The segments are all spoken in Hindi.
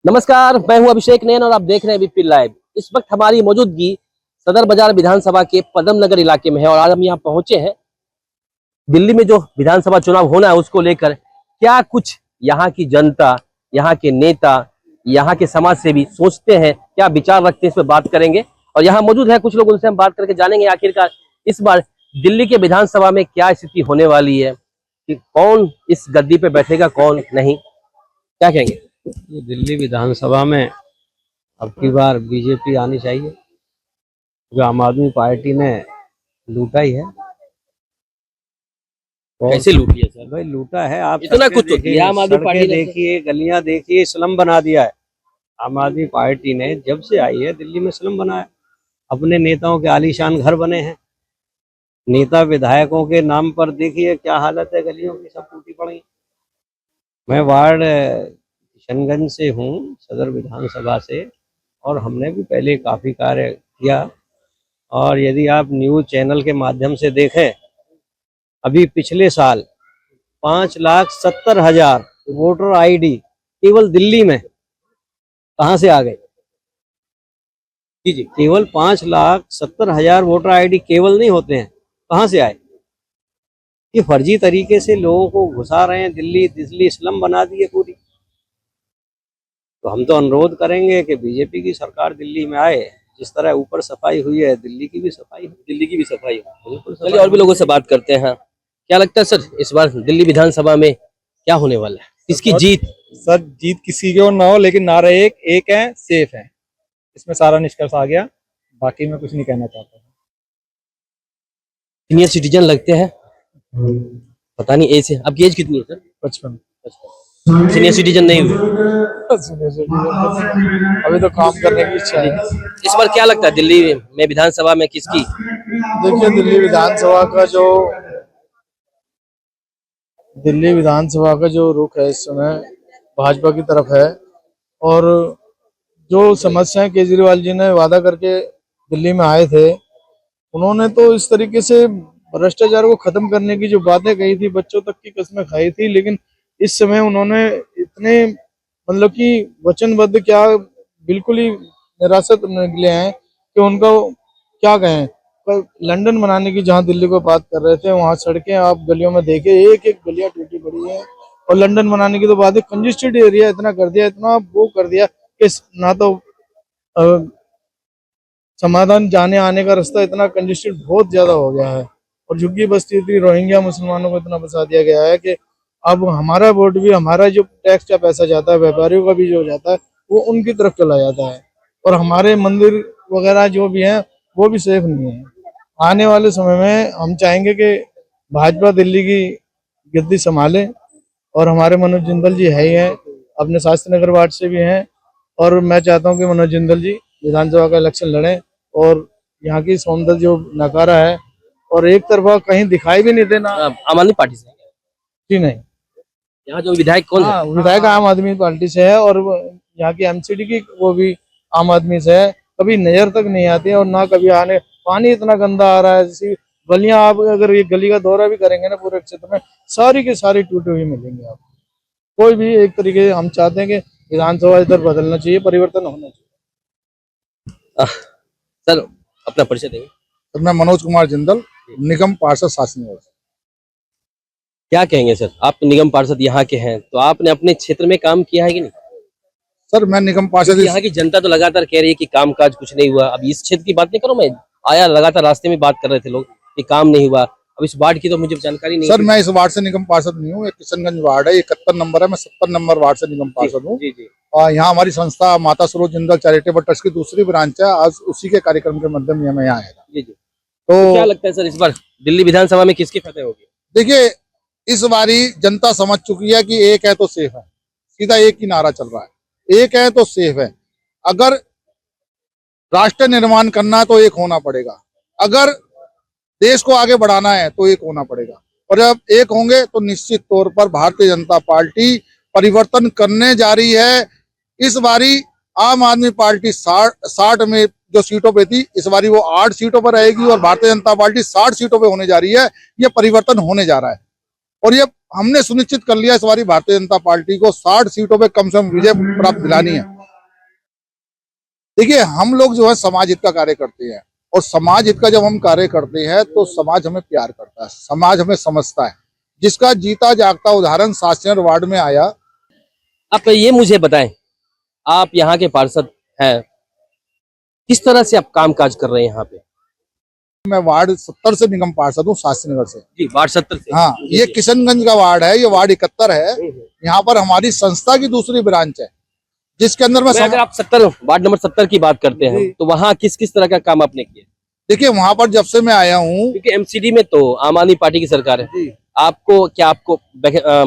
नमस्कार, मैं हूं अभिषेक नैन और आप देख रहे हैं बीपी लाइव। इस वक्त हमारी मौजूदगी सदर बाजार विधानसभा के पदम नगर इलाके में है और आज हम यहां पहुंचे हैं। दिल्ली में जो विधानसभा चुनाव होना है उसको लेकर क्या कुछ यहां की जनता, यहां के नेता, यहां के समाज सेवी सोचते हैं, क्या विचार रखते हैं, इस पर बात करेंगे। और यहाँ मौजूद है कुछ लोग, उनसे हम बात करके जानेंगे आखिरकार इस बार दिल्ली के विधानसभा में क्या स्थिति होने वाली है, कि कौन इस गद्दी पे बैठेगा, कौन नहीं, क्या कहेंगे। ये दिल्ली विधानसभा में अब की बार बीजेपी आनी चाहिए, जो आम आदमी पार्टी ने लूटा ही है। कैसे लूट लिया सर? भाई लूटा है, आप इतना कुछ तो देखिए, आम आदमी पार्टी ने देखिए, गलियां देखिए, स्लम बना दिया है। आम आदमी पार्टी ने जब से आई है दिल्ली में स्लम बनाया। अपने नेताओं के आलीशान घर बने हैं, नेता विधायकों के नाम पर देखिए क्या हालत है, गलियों की सब टूटी पड़ी। मैं वार्ड किशनगंज से हूँ, सदर विधानसभा से, और हमने भी पहले काफ़ी कार्य किया। और यदि आप न्यूज़ चैनल के माध्यम से देखें, अभी पिछले साल 5,70,000 वोटर आईडी केवल दिल्ली में कहाँ से आ गए? जी, केवल 5,70,000 वोटर आईडी केवल नहीं होते हैं, कहाँ से आए? ये फर्जी तरीके से लोगों को घुसा रहे हैं। दिल्ली स्लम बना दी है पूरी। तो हम तो अनुरोध करेंगे कि बीजेपी की सरकार दिल्ली में आए। जिस तरह ऊपर सफाई हुई है, दिल्ली की भी सफाई हो। बिल्कुल। चलिए और भी लोगों से बात करते हैं। क्या लगता है सर, इस बार दिल्ली विधानसभा में क्या होने वाला है, किसकी जीत? सर जीत किसी की और ना हो, लेकिन नारा एक है, सेफ है। इसमें सारा निष्कर्ष आ गया। बाकी मैं कुछ नहीं कहना चाहता। सीनियर सिटीजन लगते हैं, पता नहीं एज है, आपकी एज कितनी है सर? 55। सीनियर सिटीजन नहीं हुए? अभी तो काम करने की इच्छा है। इस बार क्या लगता है दिल्ली में विधानसभा में किसकी? देखिए, दिल्ली विधानसभा का जो रुख है इस समय भाजपा की तरफ है। और जो समस्याएं केजरीवाल जी ने वादा करके दिल्ली में आए थे, उन्होंने तो इस तरीके से भ्रष्टाचार को खत्म करने की जो बातें कही थी, बच्चों तक की कस्में खाई थी, लेकिन इस समय उन्होंने इतने मतलब कि वचनबद्ध, क्या बिल्कुल ही निराशत निकले हैं कि उनका क्या कहें। लंदन बनाने की जहां दिल्ली को बात कर रहे थे, वहां सड़कें आप गलियों में देखे, एक एक गलियां टूटी पड़ी है। और लंदन बनाने की तो बात है, कंजेस्टेड एरिया इतना कर दिया, इतना वो कर दिया कि ना तो समाधान जाने आने का रास्ता, इतना कंजेस्टेड बहुत ज्यादा हो गया है। और झुग्गी बस्ती थी, रोहिंग्या मुसलमानों को इतना बसा दिया गया है कि अब हमारा वोट भी, हमारा जो टैक्स का पैसा जाता है, व्यापारियों का भी जो जाता है, वो उनकी तरफ चला जाता है। और हमारे मंदिर वगैरह जो भी हैं वो भी सेफ नहीं है। आने वाले समय में हम चाहेंगे कि भाजपा दिल्ली की गद्दी संभाले। और हमारे मनोज जिंदल जी है ही हैं, अपने शास्त्री नगर वार्ड से भी हैं। और मैं चाहता हूं कि मनोज जिंदल जी विधानसभा का इलेक्शन लड़ें और यहाँ की सौंदर्य जो नकारा है, और एक तरफा कहीं दिखाई भी नहीं देना। आम आदमी पार्टी से? जी नहीं, यहाँ जो विधायक कौन है? विधायक आम आदमी पार्टी से है, और यहाँ की एमसीडी की वो भी आम आदमी से है। कभी नजर तक नहीं आती है और ना कभी आने। पानी इतना गंदा आ रहा है, जैसी गलियां, आप अगर ये गली का दौरा भी करेंगे ना पूरे क्षेत्र में, सारी की सारी टूटी हुई मिलेंगे आपको। कोई भी एक तरीके, हम चाहते हैं कि विधानसभा इधर बदलना चाहिए, परिवर्तन होना चाहिए। सर अपना परिचय देंगे? तो मैं मनोज कुमार जिंदल, निगम पार्षद शासन निवास। क्या कहेंगे सर, आप निगम पार्षद यहाँ के हैं, तो आपने अपने क्षेत्र में काम किया है कि नहीं? सर मैं निगम पार्षद, यहाँ की जनता तो लगातार कह रही है कि कामकाज कुछ नहीं हुआ। अब इस क्षेत्र की बात नहीं करो, मैं आया लगातार रास्ते में बात कर रहे थे लोग कि काम नहीं हुआ। अब इस वार्ड की तो मुझे जानकारी नहीं। सर मैं इस वार्ड से निगम पार्षद नहीं हूँ, एक किशनगंज वार्ड है, 71 नंबर है, मैं 70 नंबर वार्ड से निगम पार्षद हूँ। और यहाँ हमारी संस्था माता सरोज जिंदल चैरिटेबल ट्रस्ट की दूसरी ब्रांच है। आज उसी के कार्यक्रम के माध्यम में मैं यहाँ आया था। तो क्या लगता है सर, इस बार दिल्ली विधानसभा में किसकी फतेह होगी? देखिए, इस बारी जनता समझ चुकी है कि एक है तो सेफ है। सीधा एक ही नारा चल रहा है, एक है तो सेफ है। अगर राष्ट्र निर्माण करना है तो एक होना पड़ेगा, अगर देश को आगे बढ़ाना है तो एक होना पड़ेगा। और जब एक होंगे तो निश्चित तौर पर भारतीय जनता पार्टी परिवर्तन करने जा रही है। इस बारी आम आदमी पार्टी 60 में जो सीटों पे थी, इस बारी वो 8 सीटों पर रहेगी और भारतीय जनता पार्टी 60 सीटों पे होने जा रही है। ये परिवर्तन होने जा रहा है और ये हमने सुनिश्चित कर लिया इस बारी भारतीय जनता पार्टी को 60 सीटों पे कम से कम विजय प्राप्त दिलानी है। देखिए, हम लोग जो है समाज हित का कार्य करते हैं, और समाज हित का जब हम कार्य करते हैं तो समाज हमें प्यार करता है, समाज हमें समझता है, जिसका जीता जागता उदाहरण सासनेर वार्ड में आया। आप ये मुझे बताएं, आप यहाँ के पार्षद हैं, किस तरह से आप काम काज कर रहे हैं यहाँ पे? मैं वार्ड 70 से निगम पार्षद हूँ, शास्त्री से। जी, वार्ड 70 से। हाँ, ये किशनगंज का वार्ड है, ये वार्ड 71 है। यहाँ पर हमारी संस्था की दूसरी ब्रांच है, जिसके अंदर मैं अगर आप 70 वार्ड नंबर 70 की बात करते हैं तो वहाँ किस किस तरह का काम आपने किया? देखिए, वहां पर जब से मैं आया हूँ, क्योंकि एमसीडी में तो आम आदमी पार्टी की सरकार है, आपको क्या आपको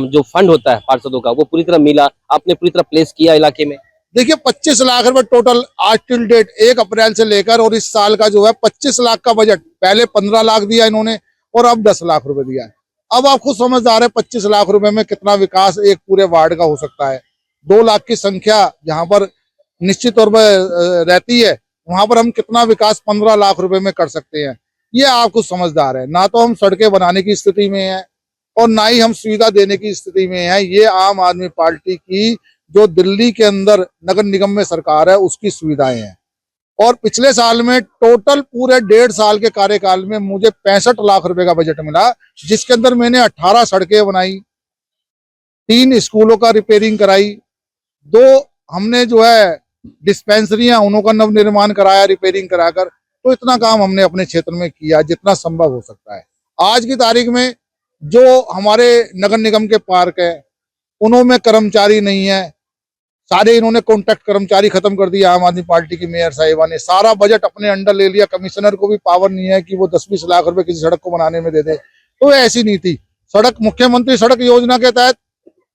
जो फंड होता है पार्षदों का वो पूरी तरह मिला? आपने पूरी तरह प्लेस किया इलाके में? देखिए 25 लाख रुपए टोटल आज टिल डेट 1 अप्रैल से लेकर, और इस साल का जो है 25 लाख का बजट, पहले 15 लाख दिया इन्होंने और अब 10 लाख रुपए दिया है। अब आप खुद समझदार है 25 लाख रुपए में कितना विकास एक पूरे वार्ड का हो सकता है। 2 लाख की संख्या जहां पर निश्चित तौर पर रहती है, वहां पर हम कितना विकास 15 लाख रुपए में कर सकते हैं। ये आप खुद समझदार है। ना तो हम सड़कें बनाने की स्थिति में है और ना ही हम सुविधा देने की स्थिति में है। ये आम आदमी पार्टी की जो दिल्ली के अंदर नगर निगम में सरकार है उसकी सुविधाएं हैं। और पिछले साल में टोटल पूरे 1.5 साल के कार्यकाल में मुझे 65 लाख रुपए का बजट मिला, जिसके अंदर मैंने 18 सड़कें बनाई, 3 स्कूलों का रिपेयरिंग कराई, 2 हमने जो है डिस्पेंसरियां उनका नव निर्माण कराया रिपेयरिंग कराकर। तो इतना काम हमने अपने क्षेत्र में किया जितना संभव हो सकता है। आज की तारीख में जो हमारे नगर निगम के पार्क है उनमें कर्मचारी नहीं है, सारे इन्होंने कॉन्ट्रैक्ट कर्मचारी खत्म कर दिया। आम आदमी पार्टी की मेयर साहिबा ने सारा बजट अपने अंडर ले लिया। कमिश्नर को भी पावर नहीं है कि वो 10-20 लाख रुपए किसी सड़क को बनाने में दे दे। तो ऐसी नीति, सड़क मुख्यमंत्री सड़क योजना के तहत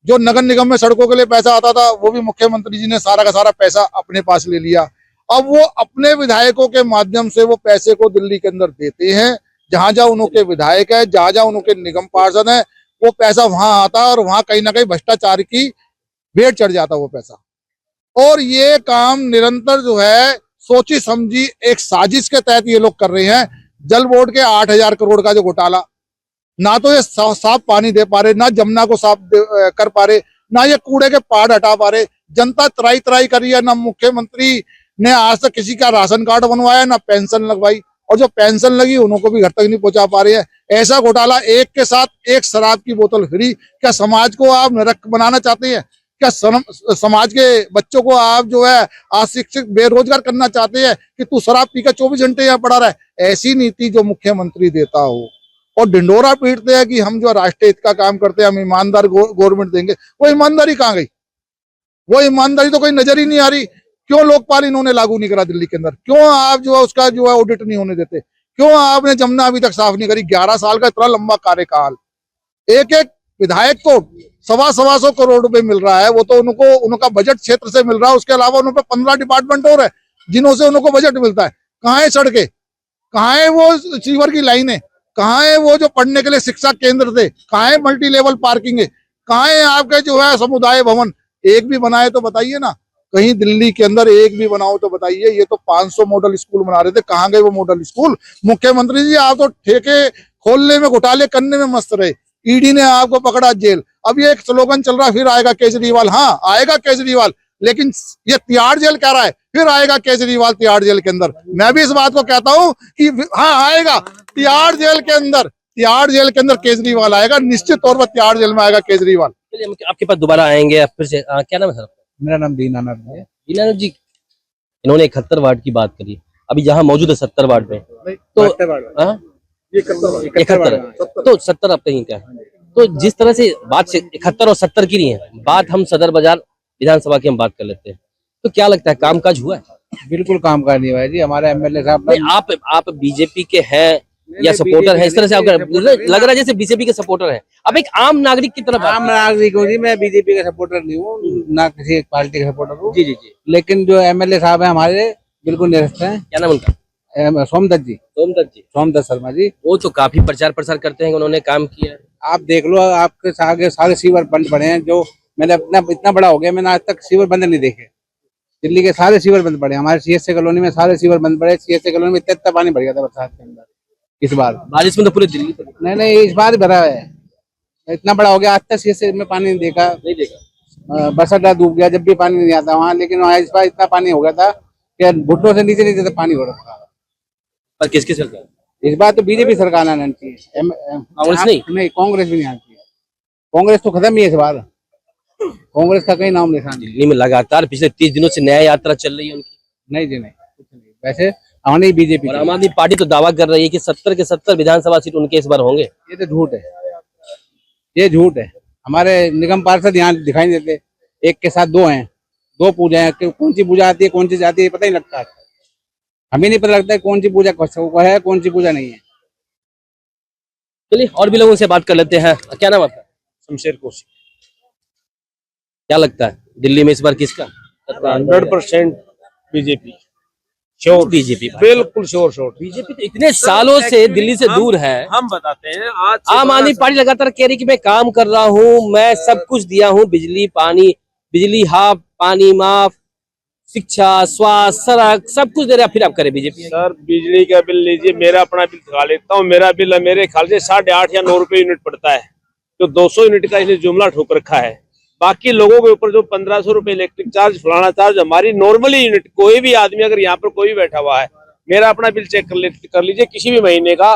जो नगर निगम में सड़कों के लिए पैसा आता था वो भी मुख्यमंत्री जी ने सारा का सारा पैसा अपने पास ले लिया। अब वो अपने विधायकों के माध्यम से वो पैसे को दिल्ली के अंदर देते हैं। जहां जहां उनके विधायक है, जहां जहां उनके निगम पार्षद है, वो पैसा वहां आता है और वहां कहीं ना कहीं भ्रष्टाचार की भेंट चढ़ जाता वो पैसा। और ये काम निरंतर जो है सोची समझी एक साजिश के तहत ये लोग कर रहे हैं। जल बोर्ड के 8,000 करोड़ का जो घोटाला, ना तो ये साफ पानी दे पा रहे, ना जमुना को साफ कर पा रहे, ना ये कूड़े के पहाड़ हटा पा रहे। जनता त्राई त्राई कर रही है। ना मुख्यमंत्री ने आज तक किसी का राशन कार्ड बनवाया, ना पेंशन लगवाई, और जो पेंशन लगी उनको भी घर तक नहीं पहुंचा पा रही है। ऐसा घोटाला, एक के साथ एक शराब की बोतल फ्री। क्या समाज को आप नरक बनाना चाहते हैं? क्या समाज के बच्चों को आप जो है अशिक्षित बेरोजगार करना चाहते हैं कि तू शराब पीकर 24 घंटे यहाँ पड़ा रहा है? ऐसी नीति जो मुख्यमंत्री देता हो और ढिंडोरा पीटते हैं कि हम जो राष्ट्रीय हित का काम करते हैं, हम ईमानदार गवर्नमेंट देंगे। वो ईमानदारी कहाँ गई? वो ईमानदारी तो कोई नजर ही नहीं आ रही। क्यों लोकपाल इन्होंने लागू नहीं करा दिल्ली के अंदर? क्यों आप जो है उसका जो है ऑडिट नहीं होने देते? क्यों आपने जमुना अभी तक साफ नहीं करी? 11 साल का इतना लंबा कार्यकाल, एक एक विधायक को 125 करोड़ रुपए मिल रहा है। वो तो उनको उनका बजट क्षेत्र से मिल रहा है। उसके अलावा उन पर 15 डिपार्टमेंट और है जिन्हों से उनको बजट मिलता है। कहाँ है सड़कें? कहाँ है वो सीवर की लाइनें? कहाँ है वो जो पढ़ने के लिए शिक्षा केंद्र थे? कहाँ है मल्टी लेवल पार्किंग है? कहाँ है आपके जो है समुदाय भवन? एक भी बनाए तो बताइए ना। कहीं दिल्ली के अंदर एक भी बनाओ तो बताइए। ये तो 500 मॉडल स्कूल बना रहे थे, कहाँ गए वो मॉडल स्कूल? मुख्यमंत्री जी, आप तो ठेके खोलने में, घोटाले करने में मस्त रहे। ईडी ने आपको पकड़ा जेल। अब ये एक स्लोगन चल रहा है, फिर आएगा केजरीवाल। हाँ, आएगा केजरीवाल, लेकिन ये तिहाड़ जेल कह रहा है, फिर आएगा केजरीवाल तिहाड़ जेल के अंदर। मैं भी इस बात को कहता हूँ कि हाँ आएगा तिहाड़ जेल के अंदर। तिहाड़ जेल के अंदर केजरीवाल आएगा, निश्चित तौर पर तिहाड़ जेल में आएगा केजरीवाल। चलिए, हम आपके पास दोबारा आएंगे फिर से। क्या नाम है सर? मेरा नाम दीनानाथ है। दीनानाथ जी, इन्होंने 71 वार्ड की बात करी, अभी जहाँ मौजूद है 70 वार्ड में, तो 71 तो 70 आप कहीं क्या है? तो जिस तरह से बात से 71 और 70 की नहीं है बात, हम सदर बाजार विधानसभा की हम बात कर लेते हैं। तो क्या लगता है, कामकाज हुआ है? बिल्कुल काम का नहीं हुआ है जी। हमारे एमएलए साहब नहीं, आप बीजेपी के हैं या सपोर्टर है? इस तरह से आपका लग रहा है जैसे बीजेपी के सपोर्टर है। अब एक आम नागरिक की तरफ, आम नागरिक हूँ जी, मैं बीजेपी का सपोर्टर नहीं हूँ, ना किसी एक पार्टी का सपोर्टर हूँ। जी जी जी। लेकिन जो एमएलए साहब है हमारे, बिल्कुल निरस्त हैं। क्या नाम उनका? सोमदत्त जी, सोमदत्त शर्मा जी। वो तो काफी प्रचार प्रसार करते हैं कि उन्होंने काम किया है। आप देख लो, आपके आगे सारे सीवर बंद पड़े हैं। जो मैंने अपना इतना बड़ा हो गया, मैंने आज तक सीवर बंद नहीं देखे। दिल्ली के सारे सीवर बंद पड़े। हमारे सीएसए कॉलोनी में सारे सीवर बंद पड़े। सीएसए कॉलोनी में इतना पानी भर गया था बरसात के अंदर। इस बार बारिश में तो पूरे दिल्ली नहीं, इस बार भरा है। इतना बड़ा हो गया, आज तक से में पानी नहीं देखा। नहीं देखा। बरसात डूब गया, जब भी पानी नहीं आता वहाँ, लेकिन वहाँ इस बार इतना पानी हो गया था कि घुटनों से नीचे नीचे तक पानी हो रहा था। पर किसकी सरकार? इस बार तो बीजेपी सरकार आना चाहिए, कांग्रेस नहीं? कांग्रेस भी नहीं आनी चाहिए। कांग्रेस तो खत्म ही है इस बार, कांग्रेस का कहीं नाम निशान नहीं। दिल्ली में लगातार पिछले 30 दिनों से न्याय यात्रा चल रही है उनकी। नहीं जी, नहीं कुछ नहीं। वैसे आनी बीजेपी। और आम आदमी पार्टी तो दावा कर रही है कि 70 के 70 विधानसभा सीट उनके इस बार होंगे। ये तो झूठ है, ये झूठ है। हमारे निगम पार्षद यहाँ दिखाई नहीं देते, एक के साथ दो हैं, दो पूजा है। कौन सी पूजा आती है, कौन सी जाती है, पता ही लगता है। हमें नहीं पता लगता है कौन सी पूजा है, कौन सी पूजा नहीं है। चलिए और भी लोगों से बात कर लेते हैं। क्या नाम आपका? शमशेर कोसी। क्या लगता है दिल्ली में इस बार किसका? 100% बीजेपी, श्योर बीजेपी। बिल्कुल श्योर श्योर। बीजेपी तो इतने सालों से दिल्ली से दूर है। हम बताते हैं, आज आम आदमी पार्टी लगातार कह रही कि मैं काम कर रहा हूँ, मैं सब कुछ दिया हूँ, बिजली पानी, बिजली हाफ, पानी माफ, शिक्षा, स्वास्थ्य, सड़क, सब कुछ दे रहा। फिर आप करें बीजेपी? सर बिजली का बिल लीजिए, मेरा अपना बिल दिखा लेता हूँ। मेरा बिल है मेरे ख्याल से 8.5 या 9 रुपए यूनिट पड़ता है, तो 200 यूनिट का इसने जुमला ठोक रखा है। बाकी लोगों के ऊपर जो 1500 रुपए इलेक्ट्रिक चार्ज, फलाना चार्ज, हमारी नॉर्मली यूनिट, कोई भी आदमी अगर यहाँ पर कोई बैठा हुआ है, मेरा अपना बिल चेक कर लीजिए किसी भी महीने का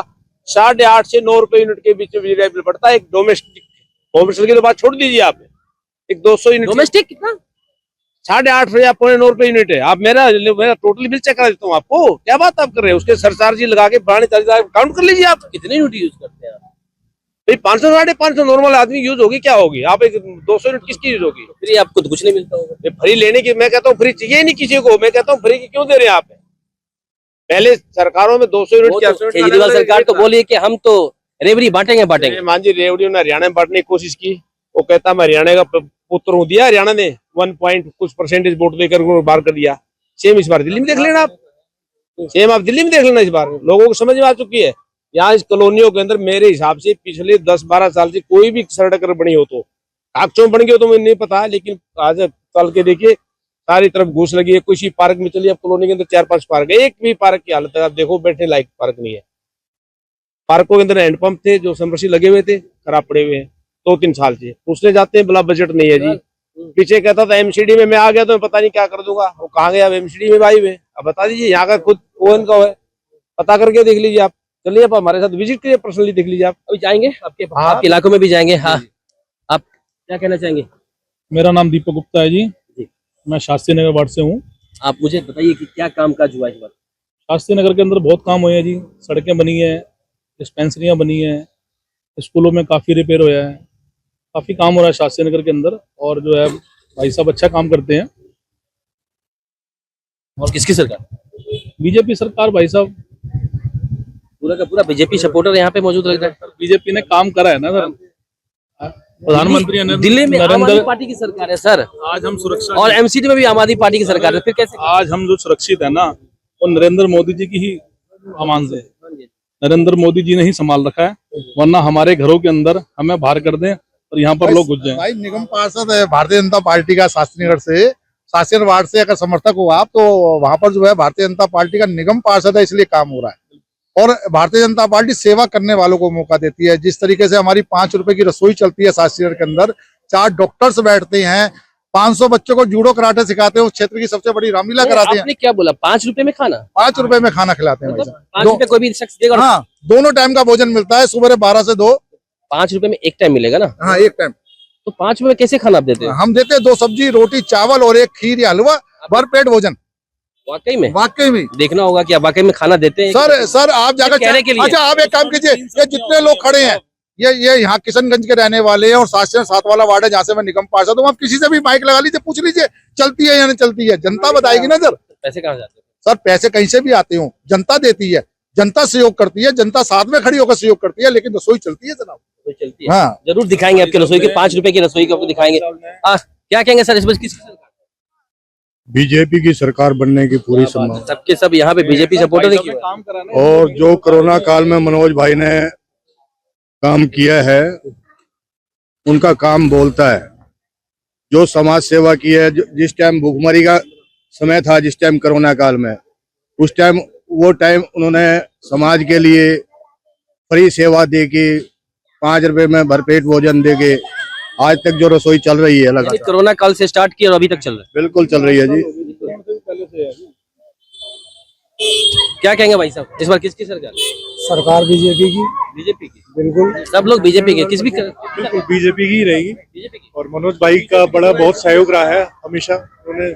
8.5 से 9 रुपए यूनिट के बीच में बिजली का बिल पड़ता है। एक डोमेस्टिक, कॉमर्शियल की तो बात छोड़ दीजिए आप, एक 200 यूनिट डोमेस्टिक कितना? 8.5 या 9.25 रुपए यूनिट है। आप मेरा टोटल बिल चेक करा देता हूँ आपको। क्या बात आप कर रहे हैं? उसके सरचार्ज लगा के पुराने चार्ज काउंट कर लीजिए। आप कितने यूनिट यूज करते हैं? भाई 500 550 नॉर्मल आदमी यूज होगी, क्या होगी? आप एक 200 यूनिट किसकी यूज होगी? फिर आपको तो कुछ नहीं मिलता होगा। फ्री लेने की, मैं कहता हूँ फ्री चाहिए नहीं किसी को। मैं कहता हूँ फ्री की क्यों दे रहे हैं आप? पहले सरकारों में 200 यूनिट की, केजरीवाल सरकार तो बोली कि हम तो रेवड़ी बांटेंगे। मान जी रेवड़ी ने हरियाणा में बांटने की कोशिश की, वो कहता मैं हरियाणा का पुत्र हूँ, दिया हरियाणा ने 1% वोट देकर बाहर कर दिया। सेम इस बार दिल्ली में देख लेना आप, सेम आप दिल्ली में देख लेना। इस बार लोगों को समझ में आ चुकी है। यहाँ इस कॉलोनियों के अंदर मेरे हिसाब से पिछले 10-12 साल से कोई भी सड़क अगर बनी हो, तो कागचों बन गई हो तो मुझे नहीं पता है, लेकिन आज चल के देखिए सारी तरफ घूस लगी है। किसी पार्क में चलिए, अब कॉलोनी के अंदर 4-5 पार्क है, एक भी पार्क की हालत है आप देखो, बैठने लायक पार्क नहीं है। पार्कों के अंदर हैंडपंप थे जो समरसी लगे हुए थे, खराब पड़े हुए हैं 2-3 साल से। पूछने जाते हैं, बोला बजट नहीं है जी। पीछे कहता था एमसीडी में मैं आ गया तो मैं पता नहीं क्या कर दूंगा। वो कहाँ गया? अब एमसीडी में भाई हुए। अब बता दीजिए, यहाँ का खुद ओवन का है, पता करके देख लीजिए आप। चलिए आप हमारे साथ विजिट करिए, पर्सनली देख लीजिए आप। अभी जाएंगे आपके इलाकों में भी जाएंगे। हाँ, आप क्या कहना चाहेंगे? मेरा नाम दीपक गुप्ता है जी, मैं शास्त्री नगर वार्ड से हूँ। आप मुझे बताइए कि क्या काम काज हुआ इस बार? शास्त्री नगर के अंदर बहुत काम हुए हैं जी। सड़कें बनी है, डिस्पेंसरियाँ बनी है, स्कूलों में काफ़ी रिपेयर हुआ है, काफ़ी काम हो रहा है शास्त्री नगर के अंदर। और जो है भाई साहब अच्छा काम करते हैं। और किसकी सरकार? बीजेपी सरकार भाई साहब, पूरा का पूरा बीजेपी सपोर्टर यहाँ पे मौजूद लग रहा है। बीजेपी ने काम करा है ना सर। प्रधानमंत्री दिल्ली में आम आदमी पार्टी की सरकार है सर, आज हम सुरक्षा, और एमसीडी में भी आम आदमी पार्टी की सरकार है, फिर कैसे? आज हम जो सुरक्षित है ना, वो नरेंद्र मोदी जी की ही अमान से। नरेंद्र मोदी जी ने ही संभाल रखा है, वरना हमारे घरों के अंदर हमें बाहर कर दें और यहाँ पर लोग घुस जाएं। भाई निगम पार्षद है भारतीय जनता पार्टी का शास्त्री नगर से, शास्त्री वार्ड से अगर समर्थक हो आप, तो वहां पर जो है भारतीय जनता पार्टी का निगम पार्षद है, इसलिए काम हो रहा है। और भारतीय जनता पार्टी सेवा करने वालों को मौका देती है। जिस तरीके से हमारी 5 रुपए की रसोई चलती है शास्त्री नगर के अंदर, 4 डॉक्टर्स बैठते हैं, 500 बच्चों को जूडो कराटे सिखाते हैं, उस क्षेत्र की सबसे बड़ी रामलीला कराते हैं। आपने क्या बोला? 5 रुपए में खाना? 5 रुपए में खाना खिलाते हैं। 5 रुपए कोई भी शख्स देगा? हाँ, दोनों टाइम का भोजन मिलता है, सुबह 12 से 2। 5 रुपए में एक टाइम मिलेगा ना? हाँ, एक टाइम। तो 5 रुपए में कैसे खाना आप देते हैं? हम देते हैं 2 सब्जी, रोटी, चावल और 1 खीर या हलवा, भरपेट भोजन। वाकई में? वाकई में देखना होगा कि आप वाकई में खाना देते हैं। सर आप जाकर कहने के लिए। अच्छा, आप एक काम कीजिए, ये जितने लोग खड़े हैं, ये यहाँ किशनगंज के रहने वाले हैं, और 7 वाला वार्ड है जहाँ से मैं निगम पार्षद हूँ। आप किसी से भी माइक लगा लीजिए, पूछ लीजिए चलती है या नहीं चलती है, जनता बताएगी ना सर। पैसे कहाँ जाते हैं? सर पैसे कहीं से भी आते हो, जनता देती है, जनता सहयोग करती है, जनता साथ में खड़ी होकर सहयोग करती है, लेकिन रसोई चलती है जनाब। रसोई चलती है। हाँ, जरूर दिखाएंगे आपके रसोई की, 5 रुपए की रसोई को आपको दिखाएंगे। क्या कहेंगे सर इस बार किसकी सरकार? बीजेपी की सरकार बनने की पूरी संभावना। सबके सब यहाँ पे बीजेपी सपोर्टर है क्यों? और जो कोरोना काल में मनोज भाई ने काम किया है, उनका काम बोलता है। जो समाज सेवा की है, जिस टाइम भूखमरी का समय था, जिस टाइम कोरोना काल में, उस टाइम वो टाइम उन्होंने समाज के लिए फ्री सेवा दे के 5 रुपए में भरपेट भोजन देके आज तक जो रसोई चल रही है यानी लगातार, कोरोना काल से स्टार्ट किया और अभी तक चल रहा बिल्कुल चल रही है जी। है। क्या कहेंगे भाई साहब, इस बार किसकी सरकार? सरकार बीजेपी की, बीजेपी की। बिल्कुल सब लोग बीजेपी के, किस भी बिल्कुल बीजेपी की ही रहेगी। बीजेपी की। और मनोज भाई का बड़ा बहुत सहयोग रहा है हमेशा। उन्होंने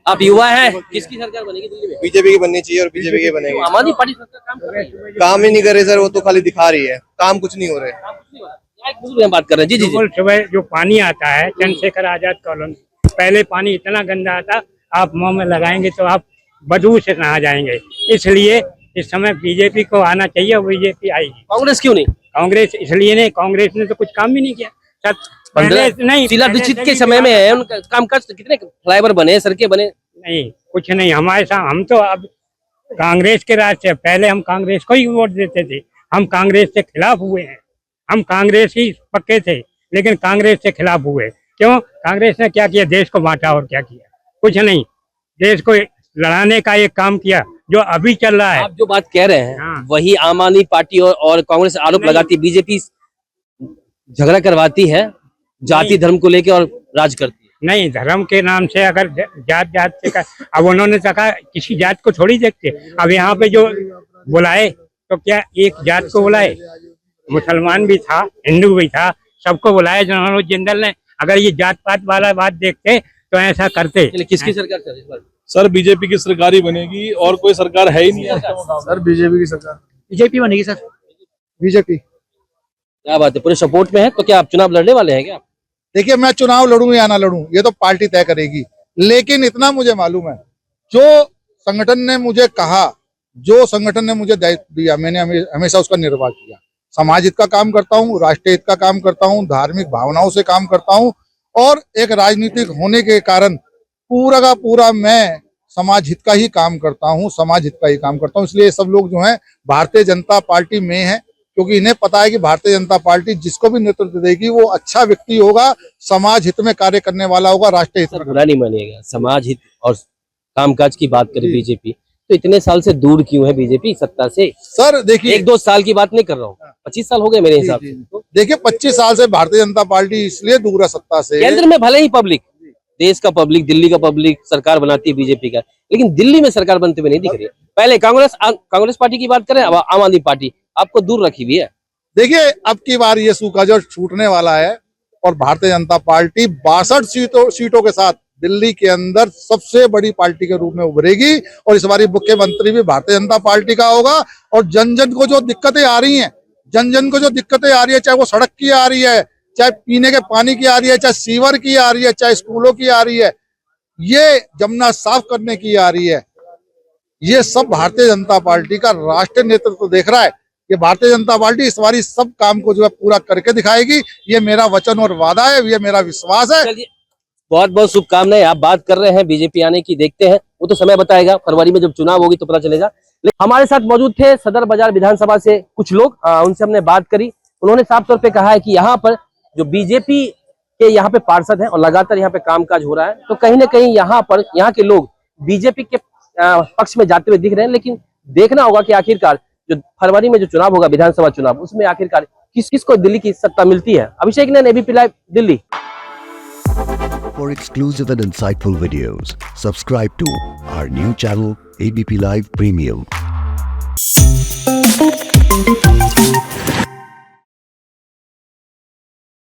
आप युवा हैं, किसकी सरकार बनेगी दिल्ली में? बीजेपी की बननी चाहिए और बीजेपी की बनेगी। आम आदमी पार्टी सरकार काम कर रही है। काम ही नहीं कर रहे सर, वो तो खाली दिखा रही है, काम कुछ नहीं हो रहे। यहाँ एक बुजुर्ग हम बात कर रहे हैं। जी जी जी। सुबह जो पानी आता है चंद्रशेखर आजाद कॉलोनी, पहले पानी इतना गंदा आता, आप मुंह में लगाएंगे तो आप बदबू से नहा जाएंगे। इसलिए इस समय बीजेपी को आना चाहिए और बीजेपी आएगी। कांग्रेस क्यों नहीं? कांग्रेस इसलिए नहीं, कांग्रेस ने तो कुछ काम भी नहीं किया। नहीं, शीला दीक्षित के समय में है उनका काम काज, कितने फ्लाईओवर बने, सड़कें बने? नहीं, कुछ नहीं। हमारे साथ हम तो अब कांग्रेस के राज से पहले हम कांग्रेस को ही वोट देते थे। हम कांग्रेस से खिलाफ हुए हैं, हम कांग्रेस ही पक्के थे, लेकिन कांग्रेस से खिलाफ हुए। क्यों? कांग्रेस ने क्या किया? देश को बांटा और क्या किया? कुछ नहीं। देश को लड़ाने का एक काम किया जो अभी चल रहा है। आप जो बात कह रहे हैं हाँ। वही आम आदमी पार्टी और कांग्रेस आरोप लगाती है, बीजेपी झगड़ा करवाती है जाति धर्म को लेकर और राज करती है। नहीं, धर्म के नाम से अगर जात जात से अब उन्होंने तो कहा किसी जात को थोड़ी देखते। अब यहाँ पे जो बुलाए तो क्या एक जात को बुलाए? मुसलमान भी था, हिंदू भी था, सबको बुलाया जनरल जिंदल ने। अगर ये जात पात वाला बात देखते तो ऐसा करते। किसकी सरकार चल रही है इस बार? सर बीजेपी की सरकार ही बनेगी और कोई सरकार है ही नहीं। सर बीजेपी की सरकार, बीजेपी बनेगी सर। बीजेपी। क्या बात है, पूरे सपोर्ट में है। तो क्या आप चुनाव लड़ने वाले हैं क्या? देखिए, मैं चुनाव लड़ूं या ना लड़ूं ये तो पार्टी तय करेगी, लेकिन इतना मुझे मालूम है, जो संगठन ने मुझे कहा, जो संगठन ने मुझे दायित्व दिया, मैंने हमेशा उसका निर्वाह किया। समाज हित का काम करता हूँ, राष्ट्रीय हित का काम करता हूँ, धार्मिक भावनाओं से काम करता हूँ, और एक राजनीतिक होने के कारण पूरा का पूरा मैं समाज हित का ही काम करता हूँ, समाज हित का ही काम करता हूँ। इसलिए सब लोग जो हैं भारतीय जनता पार्टी में हैं, क्योंकि इन्हें पता है कि भारतीय जनता पार्टी जिसको भी नेतृत्व देगी वो अच्छा व्यक्ति होगा, समाज हित में कार्य करने वाला होगा, राष्ट्रीय हित में। बुरा नहीं मानिएगा, समाज हित और कामकाज की बात करे बीजेपी, तो इतने साल से दूर क्यों है बीजेपी सत्ता से? सर देखिए, 1-2 साल की बात नहीं कर रहा हूँ, 25 साल हो गए मेरे हिसाब से। देखिए 25 साल से भारतीय जनता पार्टी इसलिए दूर है सत्ता से। केंद्र में भले ही पब्लिक, देश का पब्लिक, दिल्ली का पब्लिक सरकार बनाती है बीजेपी का, लेकिन दिल्ली में सरकार बनते हुए नहीं दिख रही है। पहले कांग्रेस पार्टी की बात करें, अब आम आदमी पार्टी आपको दूर रखी हुई है। देखिए, अब की बार ये सूखा जो छूटने वाला है और भारतीय जनता पार्टी 62 सीटों के साथ दिल्ली के अंदर सबसे बड़ी पार्टी के रूप में उभरेगी, और इस बार मुख्यमंत्री भी भारतीय जनता पार्टी का होगा। और जन जन को जो दिक्कतें आ रही हैं, चाहे वो सड़क की आ रही है, चाहे पीने के पानी की आ रही है, चाहे सीवर की आ रही है, चाहे स्कूलों की आ रही है, ये जमुना साफ करने की आ रही है, ये सब भारतीय जनता पार्टी का राष्ट्रीय नेतृत्व देख रहा है। ये भारतीय जनता पार्टी इस बार सब काम को जो है पूरा करके दिखाएगी, ये मेरा वचन और वादा है, ये मेरा विश्वास है। बहुत बहुत शुभकामनाएं। आप बात कर रहे हैं बीजेपी आने की, देखते हैं, वो तो समय बताएगा, फरवरी में जब चुनाव होगी तो पता चलेगा। लेकिन हमारे साथ मौजूद थे सदर बाजार विधानसभा से कुछ लोग, उनसे हमने बात करी। उन्होंने साफ तौर पे कहा है कि यहाँ पर जो बीजेपी के यहाँ पे पार्षद हैं और लगातार यहाँ पे कामकाज हो रहा है, तो कहीं ना कहीं यहाँ के लोग बीजेपी के पक्ष में जाते हुए दिख रहे हैं। लेकिन देखना होगा कि आखिरकार जो फरवरी में जो चुनाव होगा, विधानसभा चुनाव, उसमें आखिरकार किस को दिल्ली की सत्ता मिलती है। अभिषेक ने ABP live Delhi. For exclusive and insightful videos, subscribe to our new channel ABP Live Premium.